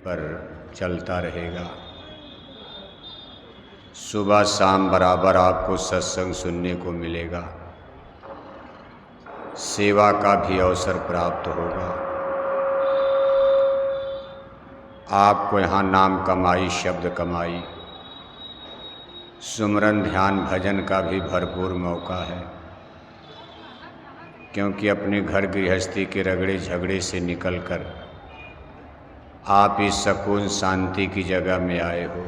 पर चलता रहेगा। सुबह शाम बराबर आपको सत्संग सुनने को मिलेगा। सेवा का भी अवसर प्राप्त होगा। आपको यहाँ नाम कमाई, शब्द कमाई, सुमरन ध्यान भजन का भी भरपूर मौका है, क्योंकि अपने घर गृहस्थी के रगड़े झगड़े से निकलकर आप इस सुकून शांति की जगह में आए हो।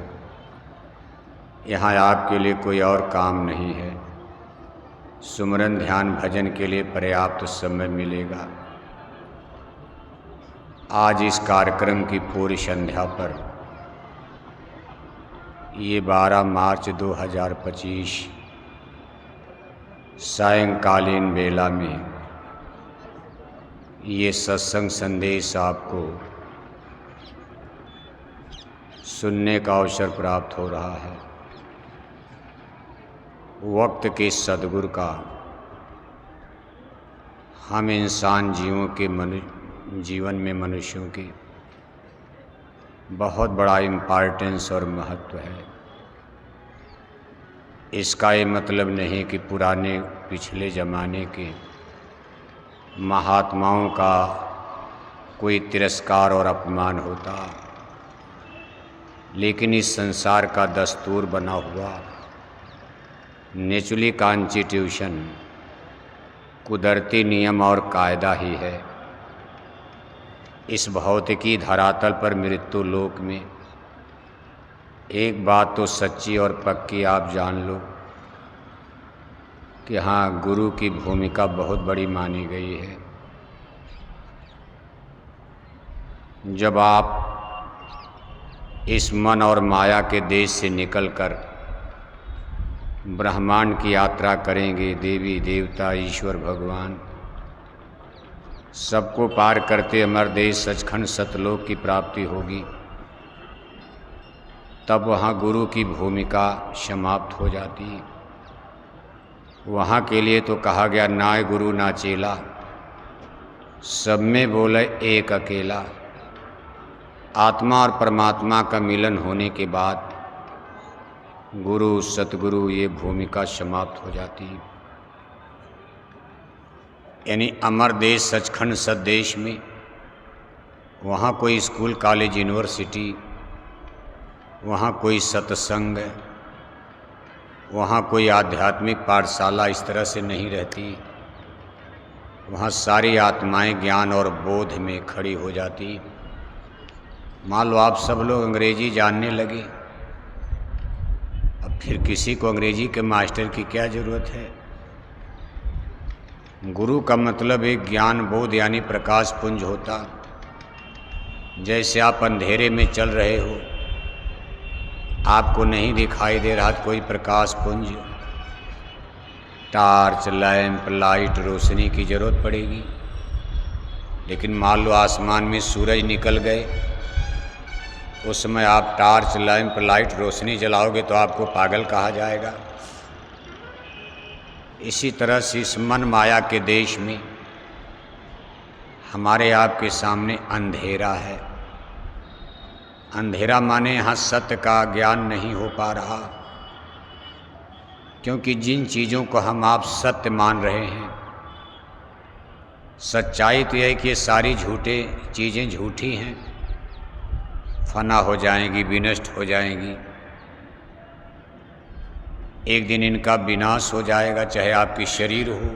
यहाँ आपके लिए कोई और काम नहीं है। सुमरन ध्यान भजन के लिए पर्याप्त समय मिलेगा। आज इस कार्यक्रम की पूरी संध्या पर, ये 12 मार्च 2025 सायंकालीन बेला में ये सत्संग संदेश आपको सुनने का अवसर प्राप्त हो रहा है। वक्त के सद्गुरु का हम इंसान जीवन में मनुष्यों के बहुत बड़ा इम्पॉर्टेंस और महत्व है। इसका ये मतलब नहीं कि पुराने पिछले ज़माने के महात्माओं का कोई तिरस्कार और अपमान होता, लेकिन इस संसार का दस्तूर बना हुआ नेचुरली कॉन्स्टिट्यूशन कुदरती नियम और कायदा ही है। इस भौतिकी धरातल पर मृत्यु लोक में एक बात तो सच्ची और पक्की आप जान लो कि हाँ, गुरु की भूमिका बहुत बड़ी मानी गई है। जब आप इस मन और माया के देश से निकलकर ब्रह्मांड की यात्रा करेंगे, देवी देवता ईश्वर भगवान सबको पार करते अमर देश सचखंड सतलोक की प्राप्ति होगी, तब वहाँ गुरु की भूमिका समाप्त हो जाती है। वहाँ के लिए तो कहा गया, ना गुरु ना चेला, सब में बोले एक अकेला। आत्मा और परमात्मा का मिलन होने के बाद गुरु सतगुरु ये भूमिका समाप्त हो जाती है। यानी अमर देश सचखंड सतदेश में वहाँ कोई स्कूल कॉलेज यूनिवर्सिटी, वहाँ कोई सत्संग, वहाँ कोई आध्यात्मिक पाठशाला इस तरह से नहीं रहती। वहाँ सारी आत्माएं ज्ञान और बोध में खड़ी हो जाती। मान लो आप सब लोग अंग्रेजी जानने लगे, अब फिर किसी को अंग्रेजी के मास्टर की क्या ज़रूरत है। गुरु का मतलब एक ज्ञान बोध यानी प्रकाश पुंज होता। जैसे आप अंधेरे में चल रहे हो, आपको नहीं दिखाई दे रहा कोई प्रकाश पुंज, टार्च लैंप लाइट रोशनी की ज़रूरत पड़ेगी। लेकिन मान लो आसमान में सूरज निकल गए, उस समय आप टार्च लैंप लाइट रोशनी जलाओगे तो आपको पागल कहा जाएगा। इसी तरह से इस मन माया के देश में हमारे आपके सामने अंधेरा है। अंधेरा माने यहाँ सत्य का ज्ञान नहीं हो पा रहा, क्योंकि जिन चीज़ों को हम आप सत्य मान रहे हैं, सच्चाई तो यह है कि ये सारी चीज़ें झूठी हैं, फना हो जाएंगी, विनष्ट हो जाएंगी। एक दिन इनका विनाश हो जाएगा, चाहे आपकी शरीर हो,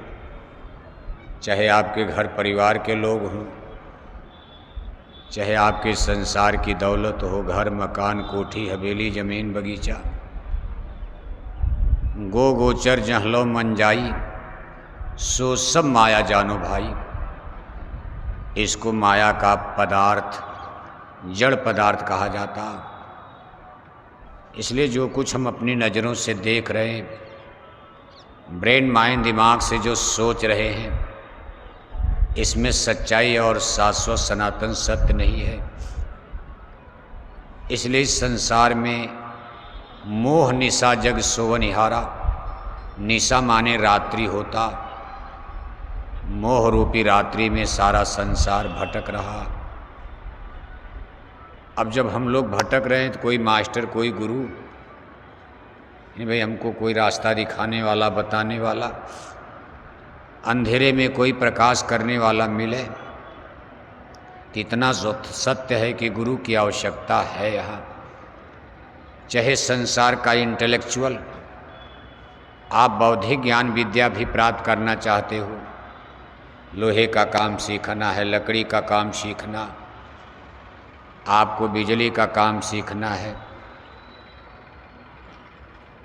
चाहे आपके घर परिवार के लोग हों, चाहे आपके संसार की दौलत हो, घर मकान कोठी हवेली जमीन बगीचा। गो गोचर जहलो मन जाई, सो सब माया जानो भाई। इसको माया का पदार्थ, जड़ पदार्थ कहा जाता। इसलिए जो कुछ हम अपनी नज़रों से देख रहे हैं, ब्रेन माइंड दिमाग से जो सोच रहे हैं, इसमें सच्चाई और शाश्वत सनातन सत्य नहीं है। इसलिए इस संसार में मोह निशा जग सोवनिहारा, निशा माने रात्रि होता, मोह रूपी रात्रि में सारा संसार भटक रहा। अब जब हम लोग भटक रहे हैं तो कोई मास्टर, कोई गुरु, भाई हमको कोई रास्ता दिखाने वाला, बताने वाला, अंधेरे में कोई प्रकाश करने वाला मिले, कितना सत्य है कि गुरु की आवश्यकता है यहाँ। चाहे संसार का इंटेलेक्चुअल, आप बौद्धिक ज्ञान विद्या भी प्राप्त करना चाहते हो, लोहे का काम सीखना है, लकड़ी का काम सीखना, आपको बिजली का काम सीखना है,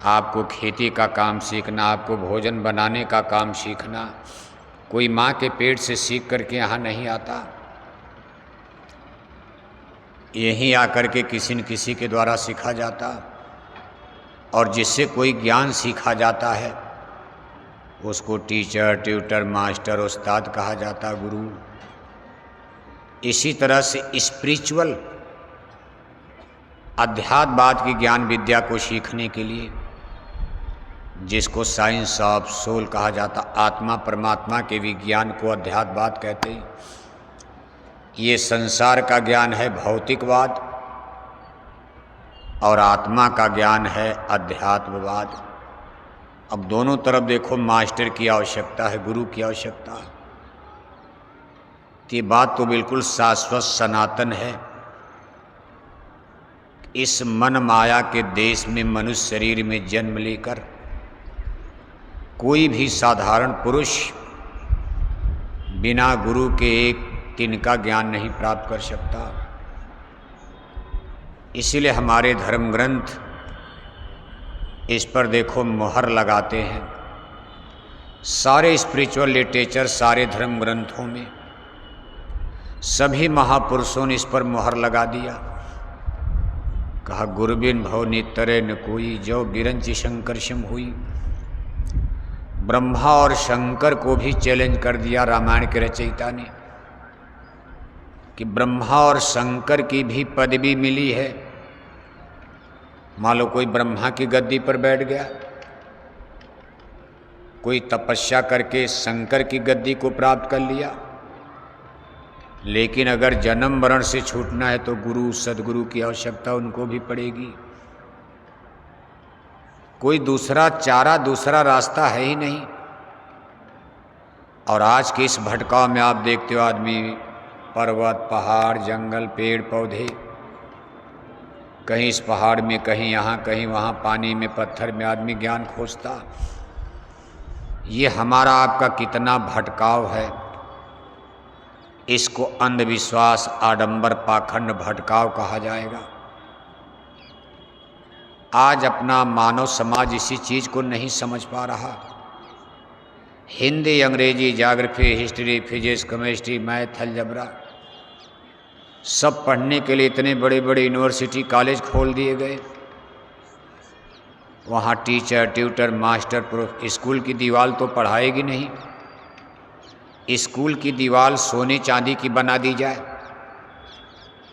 आपको खेती का काम सीखना, आपको भोजन बनाने का काम सीखना, कोई माँ के पेट से सीख करके यहाँ नहीं आता, यहीं आकर के किसी न किसी के द्वारा सीखा जाता। और जिससे कोई ज्ञान सीखा जाता है उसको टीचर, ट्यूटर, मास्टर, उस्ताद कहा जाता, गुरु। इसी तरह से स्पिरिचुअल अध्यात्मवाद की ज्ञान विद्या को सीखने के लिए, जिसको साइंस ऑफ सोल कहा जाता, आत्मा परमात्मा के विज्ञान को अध्यात्मवाद कहते हैं। ये संसार का ज्ञान है भौतिकवाद और आत्मा का ज्ञान है अध्यात्मवाद। अब दोनों तरफ देखो, मास्टर की आवश्यकता है, गुरु की आवश्यकता है। ये बात तो बिल्कुल शाश्वत सनातन है। इस मन माया के देश में मनुष्य शरीर में जन्म लेकर कोई भी साधारण पुरुष बिना गुरु के एक तिनका ज्ञान नहीं प्राप्त कर सकता। इसीलिए हमारे धर्म ग्रंथ इस पर देखो मुहर लगाते हैं। सारे स्पिरिचुअल लिटरेचर, सारे धर्म ग्रंथों में सभी महापुरुषों ने इस पर मुहर लगा दिया। कहा गुरबिन भव नितरे न कोई, जो बिरंच शंकरशम हुई। ब्रह्मा और शंकर को भी चैलेंज कर दिया रामायण के रचयिता ने कि ब्रह्मा और शंकर की भी पदवी मिली है। मान लो कोई ब्रह्मा की गद्दी पर बैठ गया, कोई तपस्या करके शंकर की गद्दी को प्राप्त कर लिया, लेकिन अगर जन्म मरण से छूटना है तो गुरु सदगुरु की आवश्यकता उनको भी पड़ेगी। कोई दूसरा चारा, दूसरा रास्ता है ही नहीं। और आज के इस भटकाव में आप देखते हो, आदमी पर्वत, पहाड़, जंगल, पेड़ पौधे, कहीं इस पहाड़ में, कहीं यहाँ, कहीं वहाँ, पानी में, पत्थर में आदमी ज्ञान खोजता। ये हमारा आपका कितना भटकाव है। इसको अंधविश्वास, आडंबर, पाखंड, भटकाव कहा जाएगा। आज अपना मानव समाज इसी चीज को नहीं समझ पा रहा। हिंदी, अंग्रेजी, geography, history, physics, chemistry, math, algebra सब पढ़ने के लिए इतने बड़े बड़े यूनिवर्सिटी, कॉलेज खोल दिए गए। वहाँ teacher, tutor, master, prof, school की दीवार तो पढ़ाएगी नहीं। स्कूल की दीवार सोने चांदी की बना दी जाए,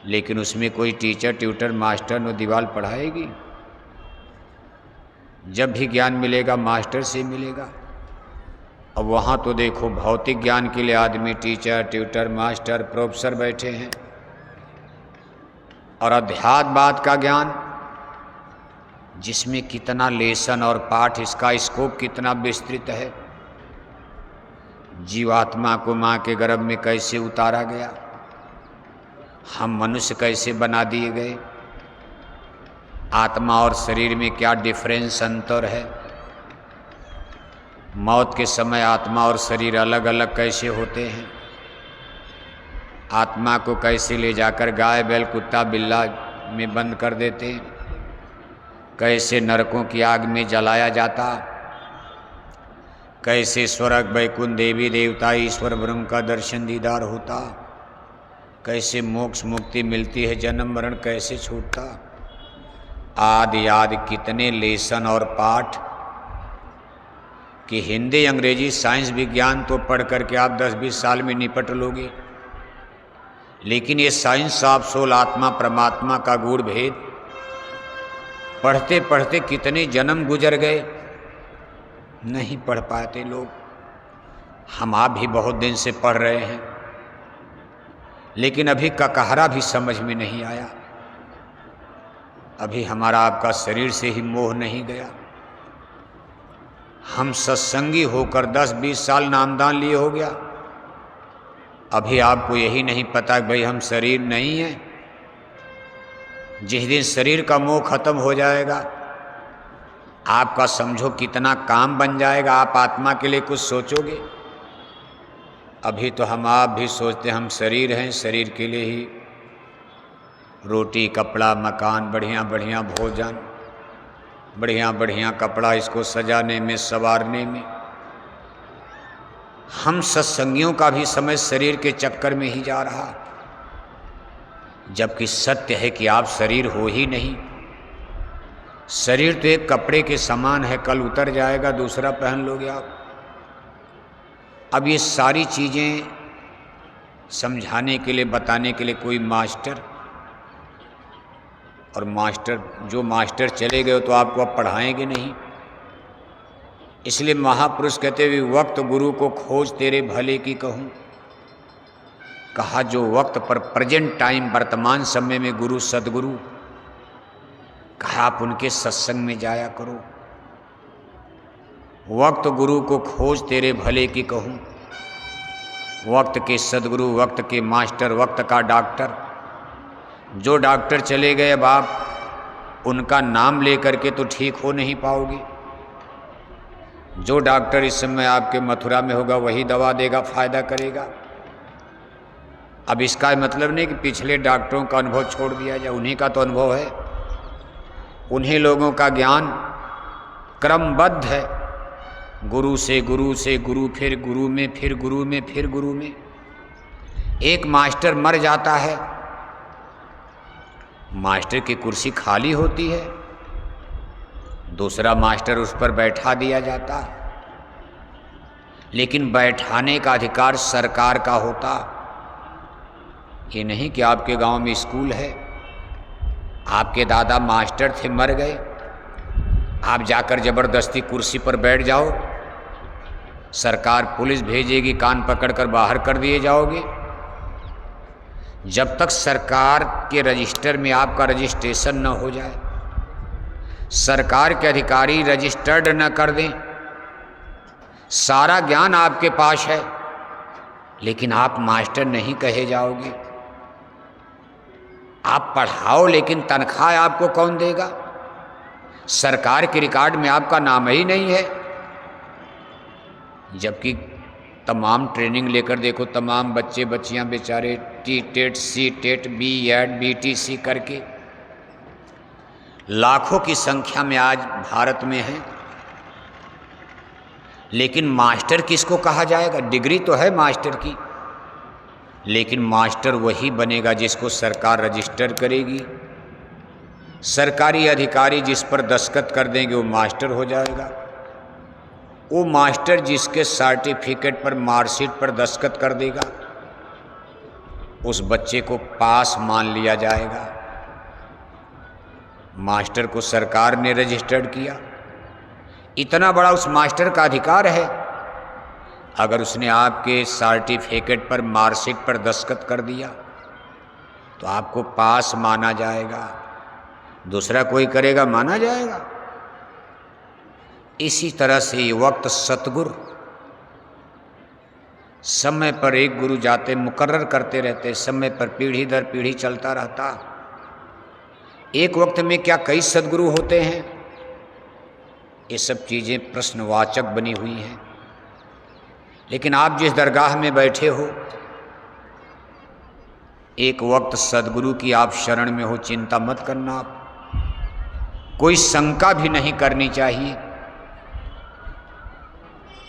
लेकिन उसमें कोई टीचर, ट्यूटर, मास्टर न दीवार पढ़ाएगी। जब भी ज्ञान मिलेगा मास्टर से मिलेगा। अब वहाँ तो देखो भौतिक ज्ञान के लिए आदमी टीचर, ट्यूटर, मास्टर, प्रोफेसर बैठे हैं, और अध्यात्मवाद का ज्ञान जिसमें कितना लेसन और पाठ, इसका स्कोप कितना विस्तृत है। जीवात्मा को माँ के गर्भ में कैसे उतारा गया, हम मनुष्य कैसे बना दिए गए, आत्मा और शरीर में क्या डिफरेंस, अंतर है, मौत के समय आत्मा और शरीर अलग अलग कैसे होते हैं, आत्मा को कैसे ले जाकर गाय, बैल, कुत्ता, बिल्ला में बंद कर देते, कैसे नरकों की आग में जलाया जाता, कैसे स्वर्ग, वैकुंठ, देवी देवता, ईश्वर ब्रह्म का दर्शन दीदार होता, कैसे मोक्ष मुक्ति मिलती है, जन्म मरण कैसे छूटता। आदि आदि कितने लेसन और पाठ कि हिंदी, अंग्रेजी, साइंस, विज्ञान तो पढ़ करके आप 10-20 साल में निपट लोगे, लेकिन ये साइंस ऑफ सोल, आत्मा परमात्मा का गूढ़ भेद पढ़ते पढ़ते कितने जन्म गुजर गए, नहीं पढ़ पाते लोग। हम आप भी बहुत दिन से पढ़ रहे हैं, लेकिन अभी ककहरा भी समझ में नहीं आया। अभी हमारा आपका शरीर से ही मोह नहीं गया। हम सत्संगी होकर 10-20 साल नामदान लिए हो गया, अभी आपको यही नहीं पता कि भाई हम शरीर नहीं हैं। जिस दिन शरीर का मोह खत्म हो जाएगा, आपका समझो कितना काम बन जाएगा, आप आत्मा के लिए कुछ सोचोगे। अभी तो हम आप भी सोचते हम शरीर हैं, शरीर के लिए ही रोटी कपड़ा मकान, बढ़िया बढ़िया भोजन, बढ़िया बढ़िया कपड़ा, इसको सजाने में संवारने में। हम सत्संगियों का भी समय शरीर के चक्कर में ही जा रहा, जबकि सत्य है कि आप शरीर हो ही नहीं। शरीर तो एक कपड़े के समान है, कल उतर जाएगा, दूसरा पहन लोगे आप। अब ये सारी चीज़ें समझाने के लिए, बताने के लिए कोई मास्टर, और जो मास्टर चले गए तो आपको अब पढ़ाएंगे नहीं। इसलिए महापुरुष कहते हुए वक्त गुरु को खोज तेरे भले की कहूँ। कहा जो वक्त पर प्रेजेंट टाइम वर्तमान समय में गुरु सदगुरु, कहा आप उनके सत्संग में जाया करो। वक्त गुरु को खोज तेरे भले की कहूँ। वक्त के सदगुरु, वक्त के मास्टर, वक्त का डॉक्टर। जो डॉक्टर चले गए अब आप उनका नाम लेकर के तो ठीक हो नहीं पाओगे। जो डॉक्टर इस समय आपके मथुरा में होगा वही दवा देगा, फायदा करेगा। अब इसका मतलब नहीं कि पिछले डॉक्टरों का अनुभव छोड़ दिया जाए, उन्हीं का तो अनुभव है। उन्हीं लोगों का ज्ञान क्रमबद्ध है, गुरु से गुरु से गुरु, फिर गुरु में, फिर गुरु में, फिर गुरु में। एक मास्टर मर जाता है, मास्टर की कुर्सी खाली होती है, दूसरा मास्टर उस पर बैठा दिया जाता, लेकिन बैठाने का अधिकार सरकार का होता। ये नहीं कि आपके गांव में स्कूल है, आपके दादा मास्टर थे, मर गए, आप जाकर जबरदस्ती कुर्सी पर बैठ जाओ, सरकार पुलिस भेजेगी, कान पकड़कर बाहर कर दिए जाओगे। जब तक सरकार के रजिस्टर में आपका रजिस्ट्रेशन न हो जाए, सरकार के अधिकारी रजिस्टर्ड न कर दें, सारा ज्ञान आपके पास है लेकिन आप मास्टर नहीं कहे जाओगे। आप पढ़ाओ लेकिन तनख्वाह आपको कौन देगा? सरकार के रिकॉर्ड में आपका नाम ही नहीं है। जबकि तमाम ट्रेनिंग लेकर देखो, तमाम बच्चे बच्चियां बेचारे टी-टेट, सी-टेट, बी-एड, बीटीसी करके लाखों की संख्या में आज भारत में हैं, लेकिन मास्टर किसको कहा जाएगा? डिग्री तो है मास्टर की, लेकिन मास्टर वही बनेगा जिसको सरकार रजिस्टर करेगी। सरकारी अधिकारी जिस पर दस्तखत कर देंगे वो मास्टर हो जाएगा। वो मास्टर जिसके सर्टिफिकेट पर, मार्कशीट पर दस्तखत कर देगा, उस बच्चे को पास मान लिया जाएगा। मास्टर को सरकार ने रजिस्टर्ड किया, इतना बड़ा उस मास्टर का अधिकार है। अगर उसने आपके सर्टिफिकेट पर, मार्कशीट पर दस्तखत कर दिया तो आपको पास माना जाएगा, दूसरा कोई करेगा माना जाएगा। इसी तरह से ये वक्त सतगुरु समय पर एक गुरु जाते मुकर्रर करते रहते, समय पर पीढ़ी दर पीढ़ी चलता रहता। एक वक्त में क्या कई सदगुरु होते हैं? ये सब चीज़ें प्रश्नवाचक बनी हुई हैं। लेकिन आप जिस दरगाह में बैठे हो, एक वक्त सदगुरु की आप शरण में हो, चिंता मत करना, आप कोई शंका भी नहीं करनी चाहिए।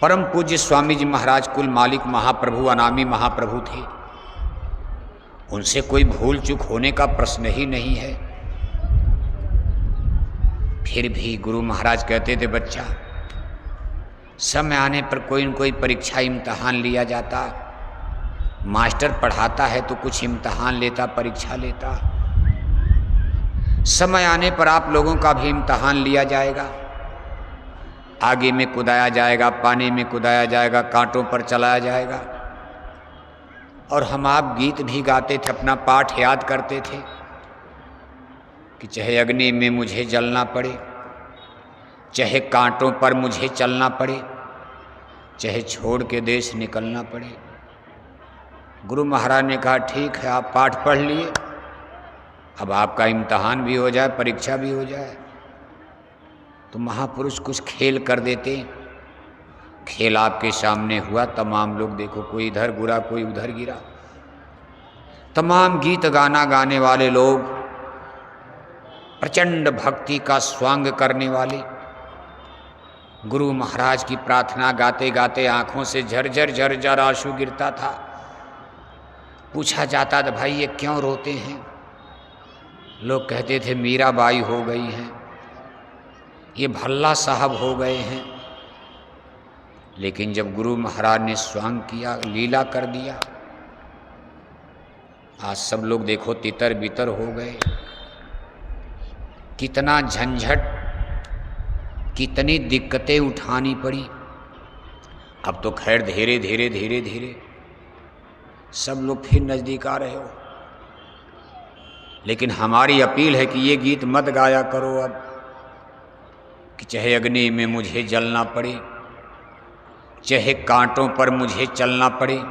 परम पूज्य स्वामी जी महाराज कुल मालिक महाप्रभु, अनामी महाप्रभु थे, उनसे कोई भूल चूक होने का प्रश्न ही नहीं है। फिर भी गुरु महाराज कहते थे, बच्चा समय आने पर कोई न कोई परीक्षा इम्तहान लिया जाता। मास्टर पढ़ाता है तो कुछ इम्तहान लेता, परीक्षा लेता। समय आने पर आप लोगों का भी इम्तहान लिया जाएगा। आगे में कुदाया जाएगा, पानी में कुदाया जाएगा, कांटों पर चलाया जाएगा। और हम आप गीत भी गाते थे, अपना पाठ याद करते थे कि चाहे अग्नि में मुझे जलना पड़े, चाहे कांटों पर मुझे चलना पड़े, चाहे छोड़ के देश निकलना पड़े। गुरु महाराज ने कहा ठीक है, आप पाठ पढ़ लिए, अब आपका इम्तहान भी हो जाए, परीक्षा भी हो जाए, तो महापुरुष कुछ खेल कर देते। खेल आपके सामने हुआ, तमाम लोग देखो, कोई इधर गिरा कोई उधर गिरा। तमाम गीत गाना गाने वाले लोग, प्रचंड भक्ति का स्वांग करने वाले, गुरु महाराज की प्रार्थना गाते गाते आंखों से झरझर झरझर आंसू गिरता था। पूछा जाता था भाई ये क्यों रोते हैं? लोग कहते थे मीराबाई हो गई हैं, ये भल्ला साहब हो गए हैं। लेकिन जब गुरु महाराज ने स्वांग किया, लीला कर दिया, आज सब लोग देखो तितर बितर हो गए। कितना झंझट, कितनी दिक्कतें उठानी पड़ी। अब तो खैर धीरे धीरे धीरे धीरे सब लोग फिर नज़दीक आ रहे हो। लेकिन हमारी अपील है कि ये गीत मत गाया करो अब, कि चाहे अग्नि में मुझे जलना पड़े, चाहे कांटों पर मुझे चलना पड़े।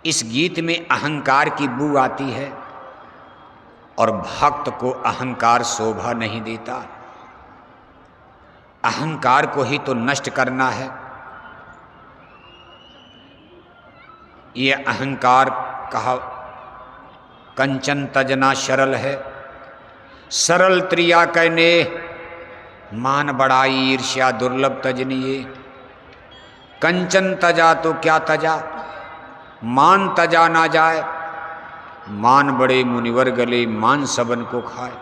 इस गीत में अहंकार की बू आती है और भक्त को अहंकार शोभा नहीं देता। अहंकार को ही तो नष्ट करना है। ये अहंकार कहा कंचन तजना सरल है, सरल त्रिया कहने मान बड़ाई ईर्ष्या दुर्लभ तजनिए। कंचन तजा तो क्या तजा, मान तजा ना जाए। मान बड़े मुनिवर गले, मान सबन को खाए।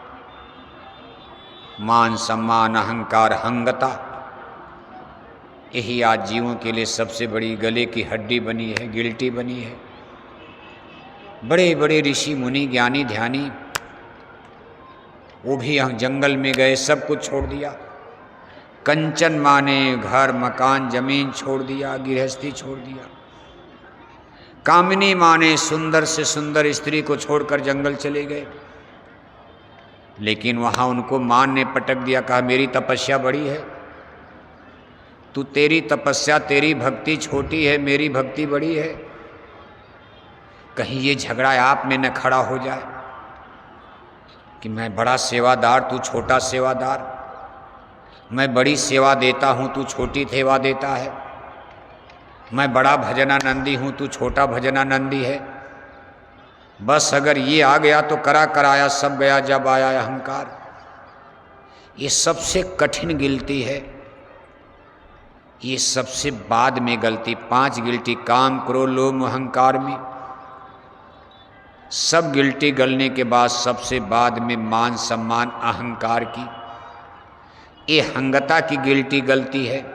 मान सम्मान अहंकार हंगता, यही आज जीवों के लिए सबसे बड़ी गले की हड्डी बनी है, गिल्टी बनी है। बड़े बड़े ऋषि मुनि ज्ञानी ध्यानी वो भी जंगल में गए, सब कुछ छोड़ दिया। कंचन माने घर मकान जमीन छोड़ दिया, गृहस्थी छोड़ दिया। कामिनी माने सुंदर से सुंदर स्त्री को छोड़कर जंगल चले गए। लेकिन वहां उनको मान ने पटक दिया, कहा मेरी तपस्या बड़ी है, तू तेरी तपस्या तेरी भक्ति छोटी है, मेरी भक्ति बड़ी है। कहीं ये झगड़ा आप में न खड़ा हो जाए कि मैं बड़ा सेवादार तू छोटा सेवादार, मैं बड़ी सेवा देता हूँ तू छोटी सेवा देता है, मैं बड़ा भजनानंदी हूँ तू छोटा भजनानंदी है। बस अगर ये आ गया तो करा कराया सब गया, जब आया अहंकार। ये सबसे कठिन गिल्टी है, ये सबसे बाद में गलती। 5 गिल्टी काम क्रोध लोभ अहंकार में, सब गिल्टी गलने के बाद सबसे बाद में मान सम्मान अहंकार की, ये हंगता की गिल्टी गलती है।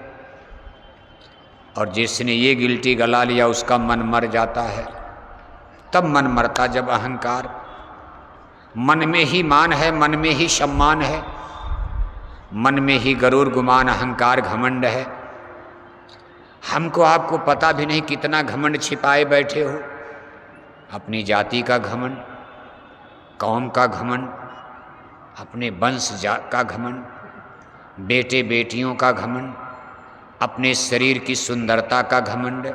और जिसने ये गिल्टी गला लिया उसका मन मर जाता है। तब मन मरता जब अहंकार, मन में ही मान है, मन में ही सम्मान है, मन में ही गरूर गुमान अहंकार घमंड है। हमको आपको पता भी नहीं कितना घमंड छिपाए बैठे हो। अपनी जाति का घमंड, कौम का घमंड, अपने वंश का घमंड, बेटे बेटियों का घमंड, अपने शरीर की सुंदरता का घमंड,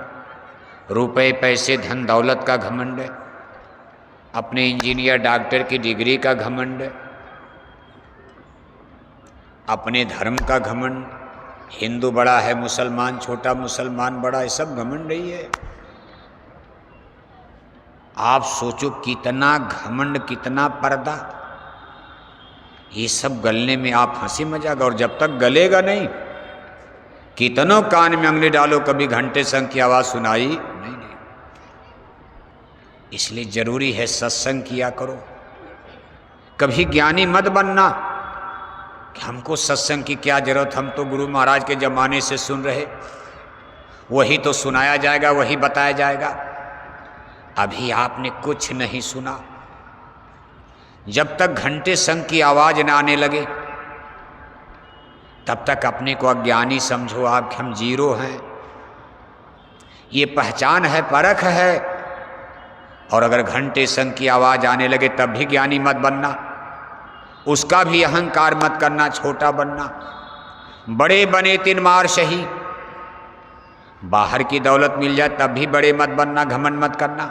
रुपए पैसे धन दौलत का घमंड, अपने इंजीनियर डॉक्टर की डिग्री का घमंड, अपने धर्म का घमंड। हिंदू बड़ा है, मुसलमान छोटा, मुसलमान बड़ा, ये सब घमंड ही है। आप सोचो कितना घमंड, कितना पर्दा, ये सब गलने में आप हंसी मजाक। और जब तक गलेगा नहीं, कितनों कान में अंगली डालो, कभी घंटे संग की आवाज़ सुनाई नहीं। इसलिए जरूरी है सत्संग किया करो। कभी ज्ञानी मत बनना कि हमको सत्संग की क्या जरूरत, हम तो गुरु महाराज के ज़माने से सुन रहे, वही तो सुनाया जाएगा, वही बताया जाएगा। अभी आपने कुछ नहीं सुना। जब तक घंटे संग की आवाज़ न आने लगे तब तक अपने को अज्ञानी समझो। आप हम जीरो हैं, ये पहचान है, परख है। और अगर घंटे संग की आवाज़ आने लगे तब भी ज्ञानी मत बनना। उसका भी अहंकार मत करना, छोटा बनना। बड़े बने 3 मार सही, बाहर की दौलत मिल जाए तब भी बड़े मत बनना, घमंड मत करना।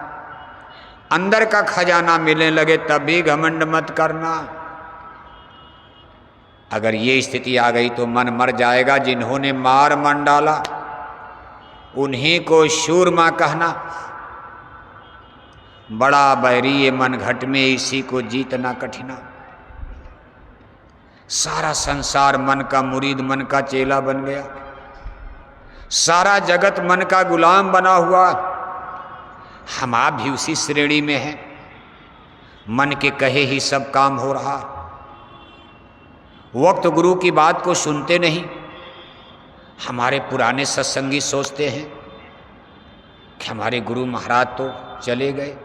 अंदर का खजाना मिलने लगे तब भी घमंड मत करना। अगर ये स्थिति आ गई तो मन मर जाएगा। जिन्होंने मार मन डाला उन्हीं को शूरमा कहना। बड़ा बैरी ये मन घट में, इसी को जीतना कठिना। सारा संसार मन का मुरीद, मन का चेला बन गया। सारा जगत मन का गुलाम बना हुआ। हम आप भी उसी श्रेणी में हैं। मन के कहे ही सब काम हो रहा। वक्त गुरु की बात को सुनते नहीं। हमारे पुराने सत्संगी सोचते हैं कि हमारे गुरु महाराज तो चले गए,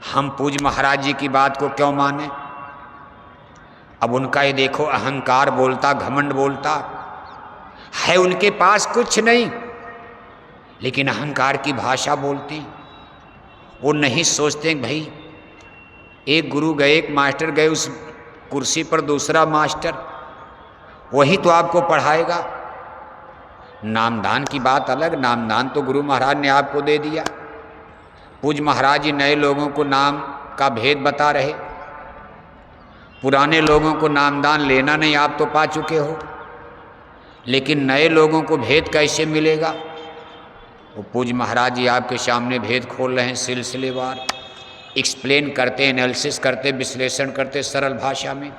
हम पूज्य महाराज जी की बात को क्यों माने। अब उनका ये देखो, अहंकार बोलता, घमंड बोलता है। उनके पास कुछ नहीं, लेकिन अहंकार की भाषा बोलते। वो नहीं सोचते भाई एक गुरु गए, एक मास्टर गए, उस कुर्सी पर दूसरा मास्टर, वही तो आपको पढ़ाएगा। नामदान की बात अलग, नामदान तो गुरु महाराज ने आपको दे दिया। पूज्य महाराज जी नए लोगों को नाम का भेद बता रहे। पुराने लोगों को नामदान लेना नहीं, आप तो पा चुके हो, लेकिन नए लोगों को भेद कैसे मिलेगा। वो पूज्य महाराज जी आपके सामने भेद खोल रहे हैं, सिलसिलेवार एक्सप्लेन करते, एनालिसिस करते, विश्लेषण करते सरल भाषा में।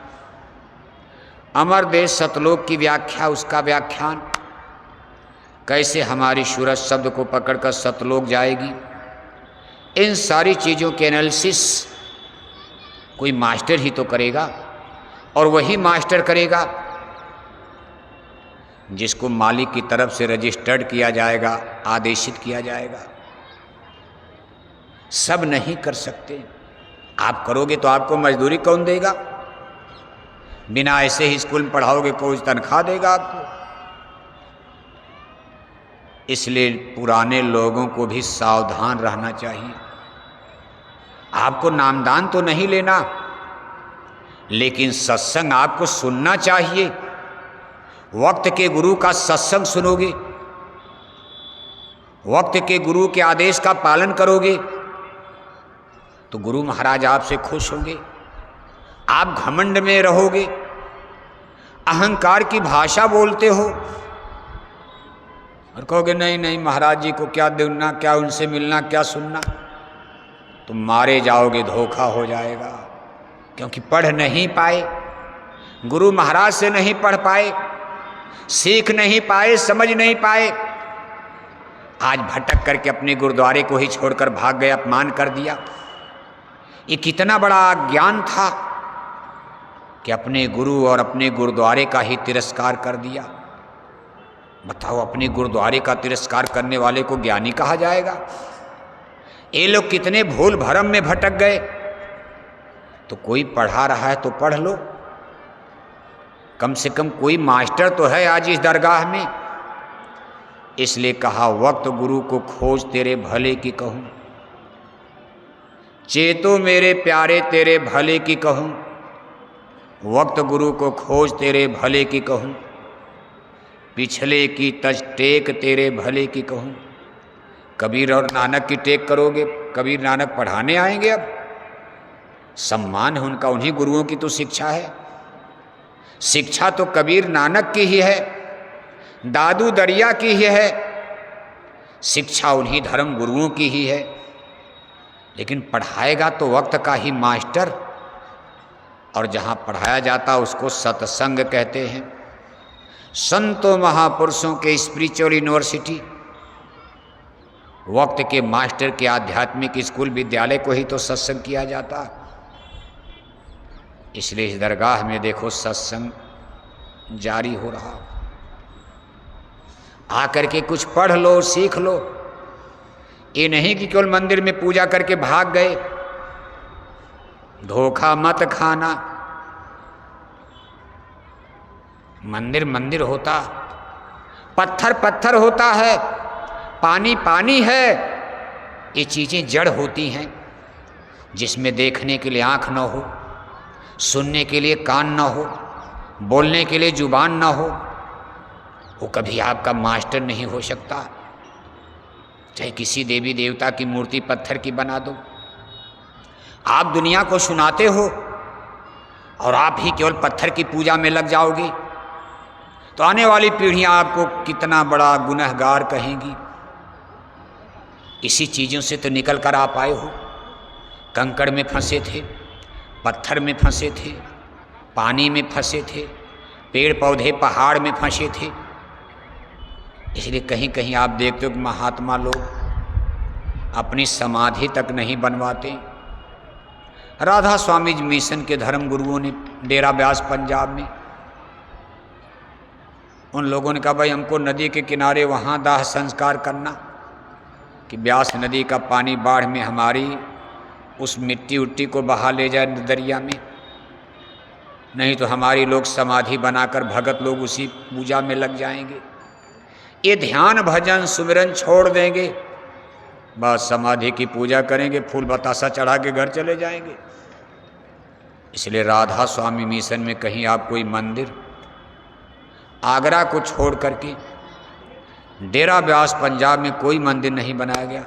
अमर देश सतलोक की व्याख्या, उसका व्याख्यान कैसे हमारी सूरज शब्द को पकड़कर सतलोक जाएगी, इन सारी चीज़ों के एनालिसिस कोई मास्टर ही तो करेगा। और वही मास्टर करेगा जिसको मालिक की तरफ से रजिस्टर्ड किया जाएगा, आदेशित किया जाएगा। सब नहीं कर सकते। आप करोगे तो आपको मजदूरी कौन देगा? बिना ऐसे ही स्कूल में पढ़ाओगे कोई तनख्वाह देगा आपको? इसलिए पुराने लोगों को भी सावधान रहना चाहिए। आपको नामदान तो नहीं लेना, लेकिन सत्संग आपको सुनना चाहिए। वक्त के गुरु का सत्संग सुनोगे, वक्त के गुरु के आदेश का पालन करोगे तो गुरु महाराज आपसे खुश होंगे। आप घमंड में रहोगे, अहंकार की भाषा बोलते हो और कहोगे नहीं नहीं महाराज जी को क्या देना, क्या उनसे मिलना, क्या सुनना, तो मारे जाओगे, धोखा हो जाएगा। क्योंकि पढ़ नहीं पाए, गुरु महाराज से नहीं पढ़ पाए, सीख नहीं पाए, समझ नहीं पाए। आज भटक करके अपने गुरुद्वारे को ही छोड़कर भाग गए, अपमान कर दिया। ये कितना बड़ा ज्ञान था कि अपने गुरु और अपने गुरुद्वारे का ही तिरस्कार कर दिया। बताओ, अपने गुरुद्वारे का तिरस्कार करने वाले को ज्ञानी कहा जाएगा? ये लोग कितने भूल भरम में भटक गए। तो कोई पढ़ा रहा है तो पढ़ लो, कम से कम कोई मास्टर तो है आज इस दरगाह में। इसलिए कहा, वक्त गुरु को खोज तेरे भले की कहूँ, चेतो मेरे प्यारे तेरे भले की कहूँ। वक्त गुरु को खोज तेरे भले की कहूँ, पिछले की तज टेक तेरे भले की कहूँ। कबीर और नानक की टेक करोगे, कबीर नानक पढ़ाने आएंगे। अब सम्मान है उनका, उन्हीं गुरुओं की तो शिक्षा है। शिक्षा तो कबीर नानक की ही है, दादू दरिया की ही है, शिक्षा उन्हीं धर्म गुरुओं की ही है। लेकिन पढ़ाएगा तो वक्त का ही मास्टर, और जहाँ पढ़ाया जाता उसको सत्संग कहते हैं। संतों महापुरुषों के स्पिरिचुअल यूनिवर्सिटी, वक्त के मास्टर के आध्यात्मिक स्कूल विद्यालय को ही तो सत्संग किया जाता। इसलिए इस दरगाह में देखो सत्संग जारी हो रहा। आकर के कुछ पढ़ लो, सीख लो। ये नहीं कि केवल मंदिर में पूजा करके भाग गए। धोखा मत खाना। मंदिर मंदिर होता, पत्थर पत्थर होता है, पानी पानी है। ये चीज़ें जड़ होती हैं जिसमें देखने के लिए आँख न हो, सुनने के लिए कान ना हो, बोलने के लिए जुबान ना हो, वो कभी आपका मास्टर नहीं हो सकता। चाहे किसी देवी देवता की मूर्ति पत्थर की बना दो, आप दुनिया को सुनाते हो और आप ही केवल पत्थर की पूजा में लग जाओगे तो आने वाली पीढ़ियां आपको कितना बड़ा गुनहगार कहेंगी। इसी चीज़ों से तो निकल कर आप आए हो। कंकड़ में फंसे थे, पत्थर में फंसे थे, पानी में फंसे थे, पेड़ पौधे पहाड़ में फंसे थे। इसलिए कहीं कहीं आप देखते हो कि महात्मा लोग अपनी समाधि तक नहीं बनवाते। राधा स्वामी मिशन के धर्म गुरुओं ने डेरा ब्यास पंजाब में, उन लोगों ने कहा भाई हमको नदी के किनारे वहाँ दाह संस्कार करना कि ब्यास नदी का पानी बाढ़ में हमारी उस मिट्टी उट्टी को बहा ले जाए दरिया में, नहीं तो हमारी लोग समाधि बनाकर भगत लोग उसी पूजा में लग जाएंगे। ये ध्यान भजन सुमिरन छोड़ देंगे, बस समाधि की पूजा करेंगे, फूल बतासा चढ़ा के घर चले जाएंगे। इसलिए राधा स्वामी मिशन में कहीं आप कोई मंदिर, आगरा को छोड़ करके डेरा ब्यास पंजाब में कोई मंदिर नहीं बनाया गया।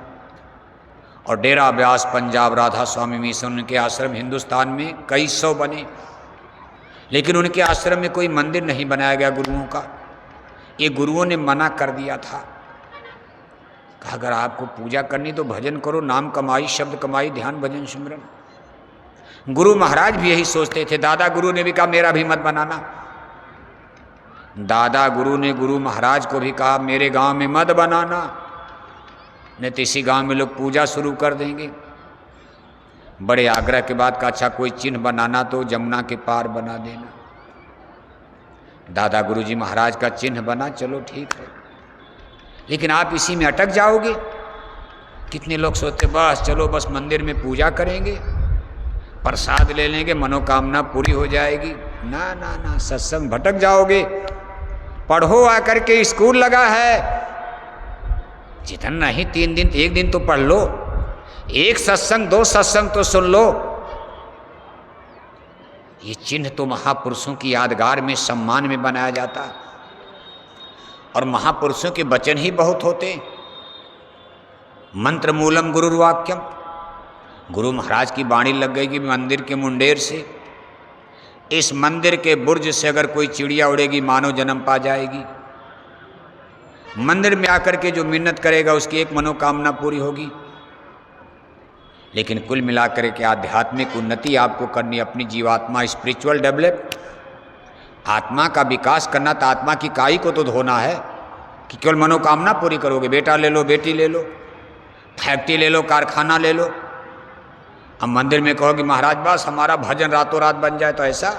और डेरा ब्यास पंजाब राधा स्वामी मिशन, उनके आश्रम हिंदुस्तान में कई सौ बने, लेकिन उनके आश्रम में कोई मंदिर नहीं बनाया गया गुरुओं का। ये गुरुओं ने मना कर दिया था, कहा अगर आपको पूजा करनी तो भजन करो, नाम कमाई, शब्द कमाई, ध्यान भजन सिमरन। गुरु महाराज भी यही सोचते थे। दादा गुरु ने भी कहा मेरा भी मत बनाना। दादा गुरु ने गुरु महाराज को भी कहा मेरे गांव में मत बनाना, नहीं तो इसी गांव में लोग पूजा शुरू कर देंगे। बड़े आग्रह के बाद कहा अच्छा कोई चिन्ह बनाना तो जमुना के पार बना देना। दादा गुरु जी महाराज का चिन्ह बना, चलो ठीक है, लेकिन आप इसी में अटक जाओगे। कितने लोग सोचते बस चलो बस मंदिर में पूजा करेंगे, प्रसाद ले लेंगे, मनोकामना पूरी हो जाएगी। ना ना ना, सत्संग भटक जाओगे। पढ़ो आकर के, स्कूल लगा है, जितना नहीं 3 दिन 1 दिन तो पढ़ लो, एक सत्संग 2 सत्संग तो सुन लो। ये चिन्ह तो महापुरुषों की यादगार में सम्मान में बनाया जाता है, और महापुरुषों के वचन ही बहुत होते। मंत्र मूलम गुरुर्वाक्यम, गुरु महाराज की वाणी लग गई कि मंदिर के मुंडेर से, इस मंदिर के बुर्ज से अगर कोई चिड़िया उड़ेगी मानव जन्म पा जाएगी। मंदिर में आकर के जो मिन्नत करेगा उसकी एक मनोकामना पूरी होगी। लेकिन कुल मिलाकर के आध्यात्मिक उन्नति आपको करनी, अपनी जीवात्मा स्पिरिचुअल डेवलप, आत्मा का विकास करना, तो आत्मा की काई को तो धोना है कि केवल मनोकामना पूरी करोगे। बेटा ले लो, बेटी ले लो, फैक्ट्री ले लो, कारखाना ले लो। अब मंदिर में कहोगे महाराज बस हमारा भजन रातों रात बन जाए, तो ऐसा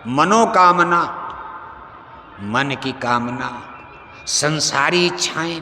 मनोकामना, मन की कामना, संसारी इच्छाएं,